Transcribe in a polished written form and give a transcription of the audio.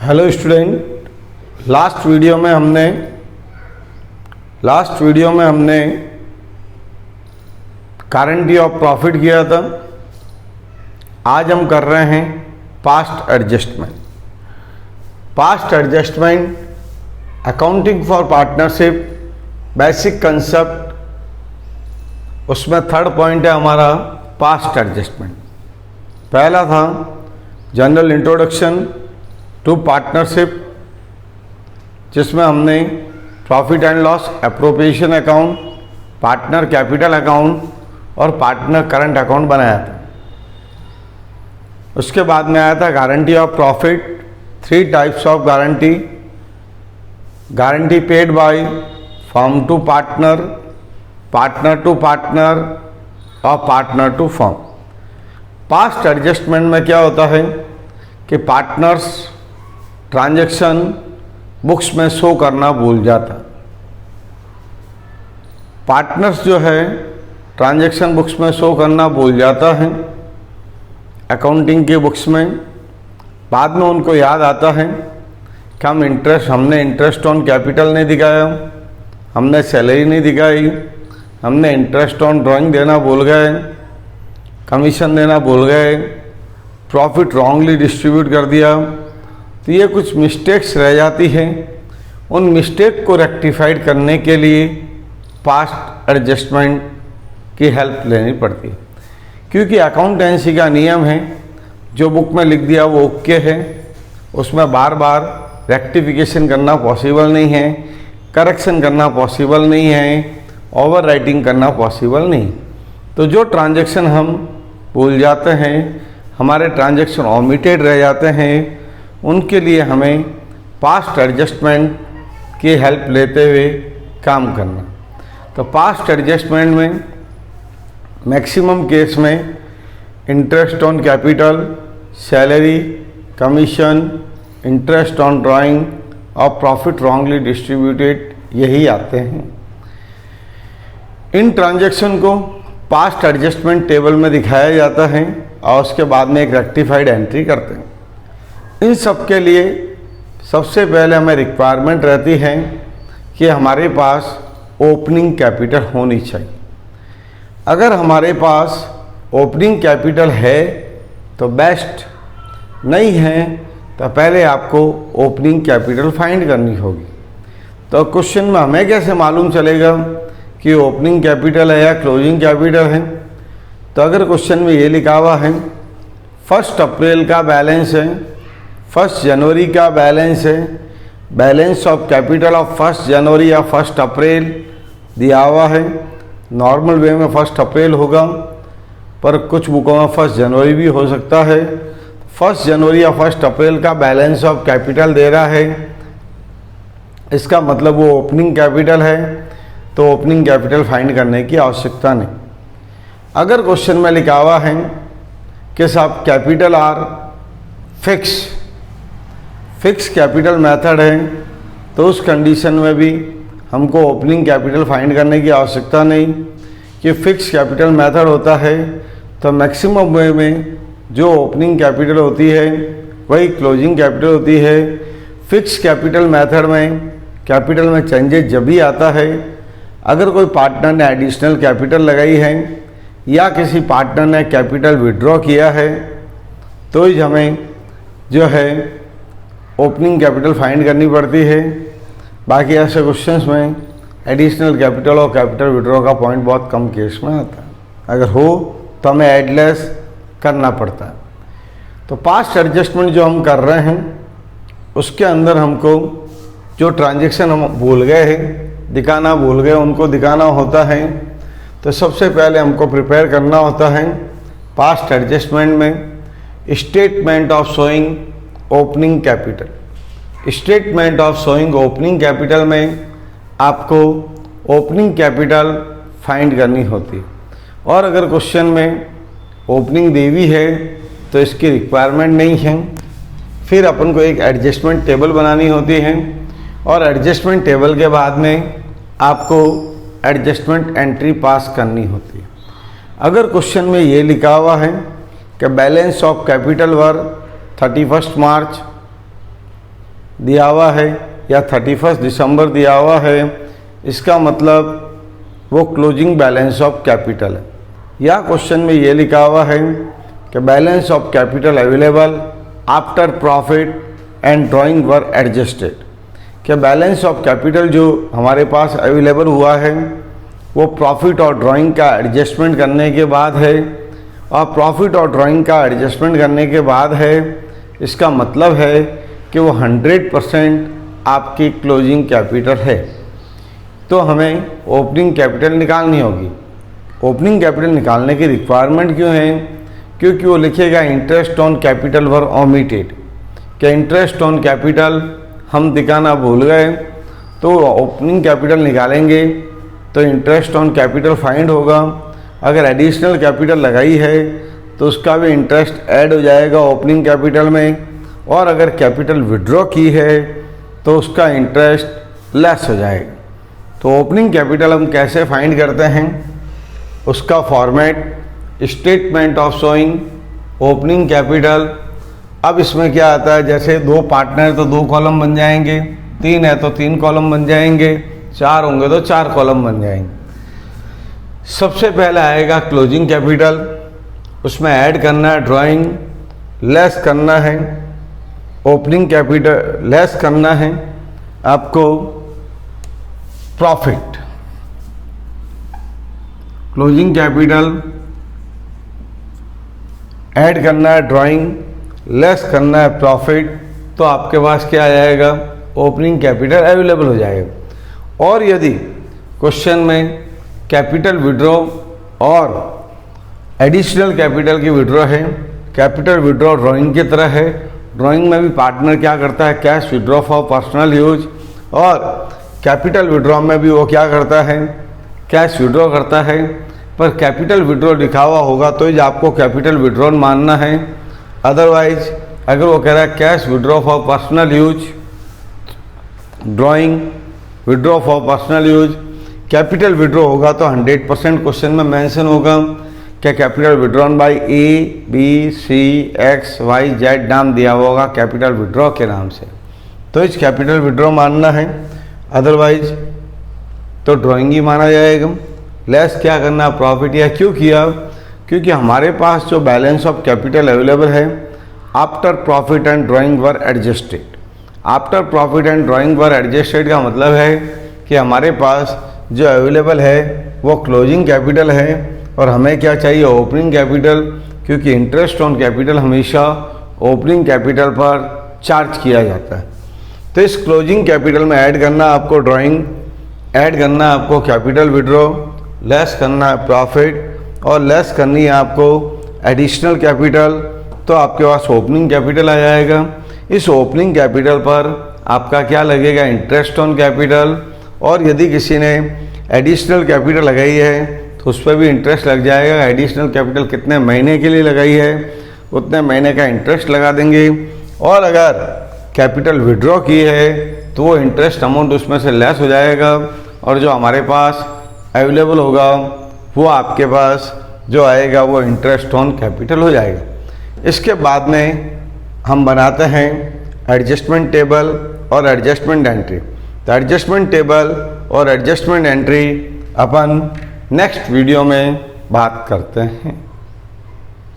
Hello student, last video में हमने guarantee of profit किया था। आज हम कर रहे हैं past adjustment accounting for partnership basic concept. उसमें थर्ड पॉइंट है हमारा पास्ट एडजस्टमेंट। पहला था जनरल इंट्रोडक्शन टू पार्टनरशिप, जिसमें हमने profit and loss appropriation account, partner capital account और पार्टनर करंट अकाउंट बनाया था। उसके बाद में आया था guarantee of profit. 3 types of guarantee paid by firm to partner, partner to partner और partner to firm. Past adjustment में क्या होता है कि पार्टनर्स ट्रांजैक्शन बुक्स में शो करना भूल जाता। पार्टनर्स जो है ट्रांजैक्शन बुक्स में शो करना भूल जाता है अकाउंटिंग के बुक्स में। बाद में उनको याद आता है कि हमने इंटरेस्ट ऑन कैपिटल नहीं दिखाया, हमने सैलरी नहीं दिखाई, हमने इंटरेस्ट ऑन ड्राइंग देना भूल गए, कमीशन देना भूल गए, प्रॉफिट रॉन्गली डिस्ट्रीब्यूट कर दिया। तो ये कुछ मिस्टेक्स रह जाती हैं। उन मिस्टेक को रेक्टिफाइड करने के लिए पास्ट एडजस्टमेंट की हेल्प लेनी पड़ती है, क्योंकि अकाउंटेंसी का नियम है जो बुक में लिख दिया वो ओके है, उसमें बार बार रेक्टिफिकेशन करना पॉसिबल नहीं है, करेक्शन करना पॉसिबल नहीं है, ओवर राइटिंग करना पॉसिबल नहीं। तो जो ट्रांजैक्शन हम भूल जाते हैं, हमारे ट्रांजैक्शन ओमिटेड रह जाते हैं, उनके लिए हमें पास्ट एडजस्टमेंट की हेल्प लेते हुए काम करना। तो पास्ट एडजस्टमेंट में मैक्सिमम केस में interest on capital, salary, commission, interest on drawing और प्रॉफिट रॉन्गली डिस्ट्रीब्यूटेड यही आते हैं। इन ट्रांजैक्शन को पास्ट एडजस्टमेंट टेबल में दिखाया जाता है और उसके बाद में एक रेक्टिफाइड एंट्री करते हैं। इन सब के लिए सबसे पहले हमें रिक्वायरमेंट रहती है कि हमारे पास ओपनिंग कैपिटल होनी चाहिए। अगर हमारे पास ओपनिंग कैपिटल है तो बेस्ट, नहीं है तो पहले आपको ओपनिंग कैपिटल फाइंड करनी होगी। तो क्वेश्चन में हमें कैसे मालूम चलेगा कि ओपनिंग कैपिटल है या क्लोजिंग कैपिटल है? तो अगर क्वेश्चन में ये लिखा हुआ है 1 अप्रैल का बैलेंस है, 1 जनवरी का बैलेंस है, बैलेंस ऑफ कैपिटल ऑफ 1 जनवरी या 1 अप्रैल दिया हुआ है। नॉर्मल वे में 1 अप्रैल होगा, पर कुछ बुकों में 1 जनवरी भी हो सकता है। 1 जनवरी या 1 अप्रैल का बैलेंस ऑफ कैपिटल दे रहा है, इसका मतलब वो ओपनिंग कैपिटल है, तो ओपनिंग कैपिटल फाइंड करने की आवश्यकता नहीं। अगर क्वेश्चन में लिखा हुआ है कि साहब capital R fix capital method है, तो उस कंडीशन में भी हमको ओपनिंग कैपिटल फाइंड करने की आवश्यकता नहीं। कि फिक्स कैपिटल मेथड होता है तो मैक्सिमम वे में जो ओपनिंग कैपिटल होती है वही क्लोजिंग कैपिटल होती है। फिक्स कैपिटल मेथड में कैपिटल में चेंजेस जब भी आता है अगर कोई पार्टनर ने एडिशनल कैपिटल लगाई है या किसी पार्टनर ने कैपिटल विड्रॉ किया है, तो ही हमें जो है ओपनिंग कैपिटल फाइंड करनी पड़ती है। बाकी ऐसे क्वेश्चंस में एडिशनल कैपिटल और कैपिटल विड्रॉ का पॉइंट बहुत कम केस में आता है, अगर हो तो हमें एडलेस करना पड़ता है। तो पास्ट एडजस्टमेंट जो हम कर रहे हैं उसके अंदर हमको जो ट्रांजैक्शन हम भूल गए हैं, दिखाना भूल गए, उनको दिखाना होता है। तो सबसे पहले हमको प्रिपेयर करना होता है पास्ट एडजस्टमेंट में statement of showing opening capital. Statement of showing opening capital में आपको ओपनिंग कैपिटल फाइंड करनी होती है। और अगर क्वेश्चन में ओपनिंग दी हुई है तो इसकी रिक्वायरमेंट नहीं है। फिर अपन को एक एडजस्टमेंट टेबल बनानी होती है और एडजस्टमेंट टेबल के बाद में आपको एडजस्टमेंट एंट्री पास करनी होती है। अगर क्वेश्चन में ये लिखा हुआ है कि बैलेंस ऑफ कैपिटल वर 31 मार्च दिया हुआ है या 31 दिसंबर दिया हुआ है, इसका मतलब वो क्लोजिंग बैलेंस ऑफ कैपिटल है। या क्वेश्चन में ये लिखा हुआ है कि balance of capital available after profit and drawing were adjusted, कि बैलेंस ऑफ कैपिटल जो हमारे पास अवेलेबल हुआ है वो प्रॉफिट और ड्राइंग का एडजस्टमेंट करने के बाद है, और प्रॉफिट और ड्राइंग का एडजस्टमेंट करने के बाद है, इसका मतलब है कि वो 100% आपकी क्लोजिंग कैपिटल है। तो हमें ओपनिंग कैपिटल निकालनी होगी। ओपनिंग कैपिटल निकालने की रिक्वायरमेंट क्यों है? क्योंकि वो लिखेगा interest on capital were omitted, कि इंटरेस्ट ऑन कैपिटल हम दिखाना भूल गए, तो ओपनिंग कैपिटल निकालेंगे तो इंटरेस्ट ऑन कैपिटल फाइंड होगा। अगर एडिशनल कैपिटल लगाई है तो उसका भी इंटरेस्ट ऐड हो जाएगा ओपनिंग कैपिटल में, और अगर कैपिटल विड्रॉ की है तो उसका इंटरेस्ट लेस हो जाएगा। तो ओपनिंग कैपिटल हम कैसे फाइंड करते हैं, उसका format statement of showing opening capital. अब इसमें क्या आता है, जैसे 2 पार्टनर तो 2 कॉलम बन जाएंगे, 3 है तो 3 कॉलम बन जाएंगे, 4 होंगे तो 4 कॉलम बन जाएंगे। सबसे पहले आएगा क्लोजिंग कैपिटल, उसमें ऐड करना है ड्राइंग, लेस करना है ओपनिंग कैपिटल, लेस करना है आपको प्रॉफिट। क्लोजिंग कैपिटल ऐड करना है ड्राइंग, लेस करना है प्रॉफिट, तो आपके पास क्या आ जाएगा, ओपनिंग कैपिटल अवेलेबल हो जाएगा। और यदि क्वेश्चन में कैपिटल विड्रॉ और एडिशनल कैपिटल की विड्रॉ है, कैपिटल विड्रॉ ड्राइंग की तरह है, ड्राइंग में भी पार्टनर क्या करता है, cash withdraw for personal use, और कैपिटल विड्रॉ में भी वो क्या करता है, कैश विड्रॉ करता है। पर कैपिटल विड्रॉ लिखा हुआ होगा तो ही आपको कैपिटल विड्रॉ मानना है, अदरवाइज अगर वो कह रहा है cash withdraw for personal use, drawing withdraw for personal use, capital withdraw होगा तो 100% क्वेश्चन में मेंशन होगा कि कैपिटल विड्रॉन बाय ABCXYZ नाम दिया हुआ होगा कैपिटल विड्रॉ के नाम से, तो इस कैपिटल विड्रॉ मानना है, अदरवाइज तो ड्राइंग ही माना जाएगा। लेस क्या करना, प्रॉफिट। या क्यों किया, क्योंकि हमारे पास जो बैलेंस ऑफ कैपिटल अवेलेबल है after profit and drawing were adjusted. After profit and drawing were adjusted का मतलब है कि हमारे पास जो अवेलेबल है वो क्लोजिंग कैपिटल है, और हमें क्या चाहिए, ओपनिंग कैपिटल, क्योंकि इंटरेस्ट ऑन कैपिटल हमेशा ओपनिंग कैपिटल पर चार्ज किया जाता है। तो इस क्लोजिंग कैपिटल में ऐड करना आपको ड्राइंग, ऐड करना आपको कैपिटल विड्रॉ, लेस करना है प्रॉफिट, और लेस करनी है आपको एडिशनल कैपिटल, तो आपके पास ओपनिंग कैपिटल आ जाएगा। इस ओपनिंग कैपिटल पर आपका क्या लगेगा, इंटरेस्ट ऑन कैपिटल, और यदि किसी ने एडिशनल कैपिटल लगाई है तो उस पर भी इंटरेस्ट लग जाएगा। एडिशनल कैपिटल कितने महीने के लिए लगाई है उतने महीने का इंटरेस्ट लगा देंगे, और अगर कैपिटल विड्रॉ की है तो वो इंटरेस्ट अमाउंट उसमें से लेस हो जाएगा, और जो हमारे पास अवेलेबल होगा वो आपके पास जो आएगा वो इंटरेस्ट ऑन कैपिटल हो जाएगा। इसके बाद में हम बनाते हैं एडजस्टमेंट टेबल और एडजस्टमेंट एंट्री। तो एडजस्टमेंट टेबल और एडजस्टमेंट एंट्री अपन नेक्स्ट वीडियो में बात करते हैं।